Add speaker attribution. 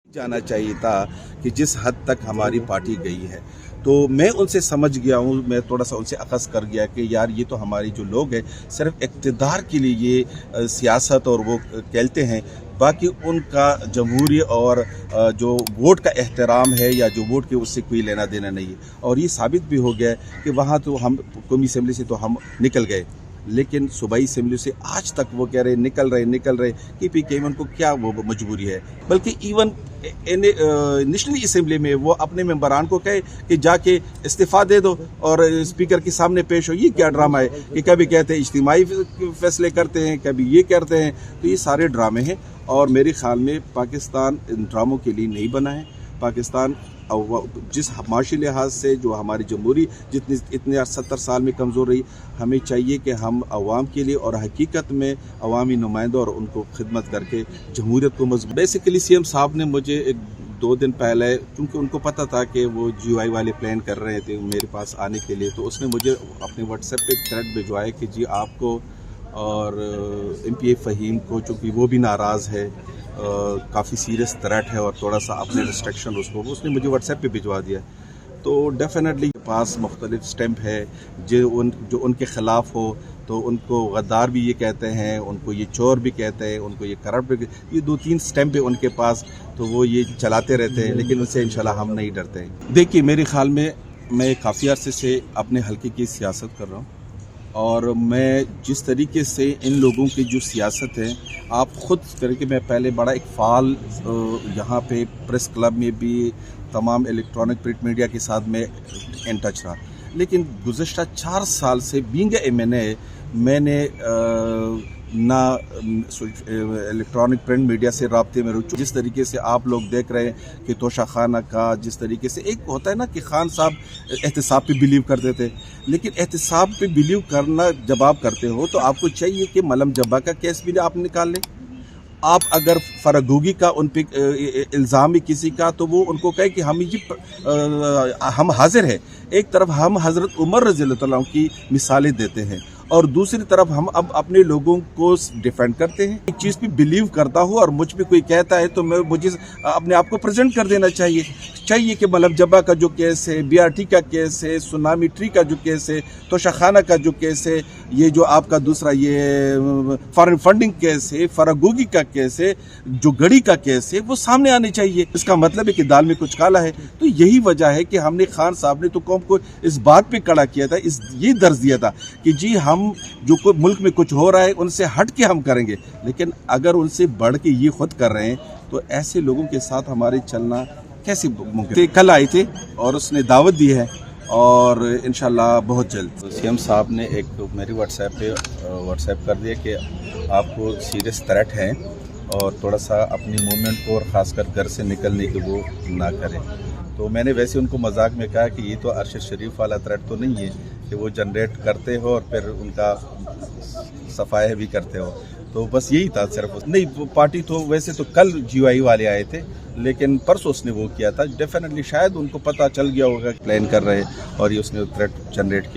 Speaker 1: जाना चाहिए था कि जिस हद तक हमारी पार्टी गई है, तो मैं उनसे समझ गया हूँ, मैं थोड़ा सा उनसे अखज़ कर गया कि यार ये तो हमारी जो लोग हैं सिर्फ इक़्तिदार के लिए ये सियासत और वो कहते हैं, बाकी उनका जमहूरी और जो वोट का एहतराम है या जो वोट के उससे कोई लेना देना नहीं है। और ये साबित भी हो गया है कि वहाँ तो हम कौमी असम्बली से तो हम निकल गए, लेकिन सूबाई असम्बली से आज तक वो कह रहे निकल रहे KPK में उनको क्या वो मजबूरी है। बल्कि इवन नेशनल असम्बली में वो अपने मेंबरान को कहे कि जाके इस्तीफ़ा दे दो और स्पीकर के सामने पेश हो। ये क्या ड्रामा है कि कभी कहते हैं इज्तिमाई फैसले करते हैं, कभी ये करते हैं। तो ये सारे ड्रामे हैं और मेरे ख्याल में पाकिस्तान इन ड्रामों के लिए नहीं बना है। पाकिस्तान जिस माशी लिहाज से जो हमारी जमहूरी इतने 70 साल में कमज़ोर रही, हमें चाहिए कि हम अवाम के लिए और हकीकत में अवामी नुमाइंदों और उनको खिदमत करके जमहूरियत को मजबूत। बेसिकली CM साहब ने मुझे 2 दिन पहले, क्योंकि उनको पता था कि वो GUI वाले प्लान कर रहे थे मेरे पास आने के लिए, तो उसने मुझे अपने व्हाट्सएप पे थ्रेड भिजवाया कि जी आपको और MPA फ़हीम को, चूँकि वो भी नाराज़ है, काफ़ी सीरियस थ्रेट है और थोड़ा सा अपने रिस्ट्रिक्शन उसने मुझे व्हाट्सएप पे भिजवा दिया। तो डेफिनेटली पास मुख्तलिफ स्टैम्प है जो उनके ख़िलाफ़ हो, तो उनको गद्दार भी ये कहते हैं, उनको ये चोर भी कहते हैं, उनको ये करप्ट भी, ये 2-3 स्टैम्प है उनके पास, तो वो ये चलाते रहते हैं, लेकिन उनसे इंशाल्लाह हम नहीं डरते हैं। देखिए मेरे ख़्याल में मैं काफ़ी अरसे से अपने हल्के की सियासत कर रहा हूँ और मैं जिस तरीके से इन लोगों की जो सियासत है, आप ख़ुद करके, मैं पहले बड़ा एक फ़ाल यहाँ पे प्रेस क्लब में भी तमाम इलेक्ट्रॉनिक प्रिंट मीडिया के साथ में इन टच रहा, लेकिन गुज़श्ता 4 साल से बीइंग MNA मैंने ना इलेक्ट्रॉनिक प्रिंट मीडिया से राब्ते में रुचू। जिस तरीके से आप लोग देख रहे हैं कि तोशा खाना का, जिस तरीके से एक होता है ना कि खान साहब एहतिसाब पे बिलीव करते थे, लेकिन एहतिसाब पे बिलीव करना जब आप करते हो तो आपको चाहिए कि मलम जब्बा का केस भी आप निकाल लें। आप अगर फरागूगी का उन पे इल्ज़ाम है किसी का, तो वो उनको कहे कि हम हाजिर हैं। एक तरफ हम हज़रत उमर रज़ियल्लाहु अन्हु की मिसालें देते हैं और दूसरी तरफ हम अब अपने लोगों को डिफेंड करते हैं। एक चीज़ पे बिलीव करता हूँ और मुझ पे कोई कहता है तो मुझे अपने आप को प्रेजेंट कर देना चाहिए कि मलम जब्बा का जो केस है, BRT का केस है, सुनामी ट्री का जो केस है, तोशा खाना का जो केस है, ये जो आपका दूसरा ये फॉरेन फंडिंग केस है, फरागूगी का केस है, जो गड़ी का केस है, वो सामने आने चाहिए। इसका मतलब है कि दाल में कुछ काला है। तो यही वजह है कि हमने, खान साहब ने तो कौम को इस बात पे खड़ा किया था, ये दर्ज दिया था कि जी हम जो कोई मुल्क में कुछ हो रहा है उनसे हट के हम करेंगे, लेकिन अगर उनसे बढ़ के ये खुद कर रहे हैं तो ऐसे लोगों के साथ हमारे चलना कैसे मुमकिन। कल आए थे और उसने दावत दी है और इंशाल्लाह बहुत जल्द। CM साहब ने एक मेरे व्हाट्सएप कर दिया कि आपको सीरियस थ्रेट है और थोड़ा सा अपनी मूवमेंट को और ख़ासकर घर से निकलने के वो ना करें। तो मैंने वैसे उनको मजाक में कहा कि ये तो अरशद शरीफ वाला थ्रेट तो नहीं है कि वो जनरेट करते हो और फिर उनका सफाया भी करते हो। तो बस यही था सिर्फ। नहीं, पार्टी तो वैसे तो कल GUI वाले आए थे, लेकिन परसों उसने वो किया था। डेफिनेटली शायद उनको पता चल गया होगा प्लान कर रहे और ये उसने थ्रेट जनरेट किया।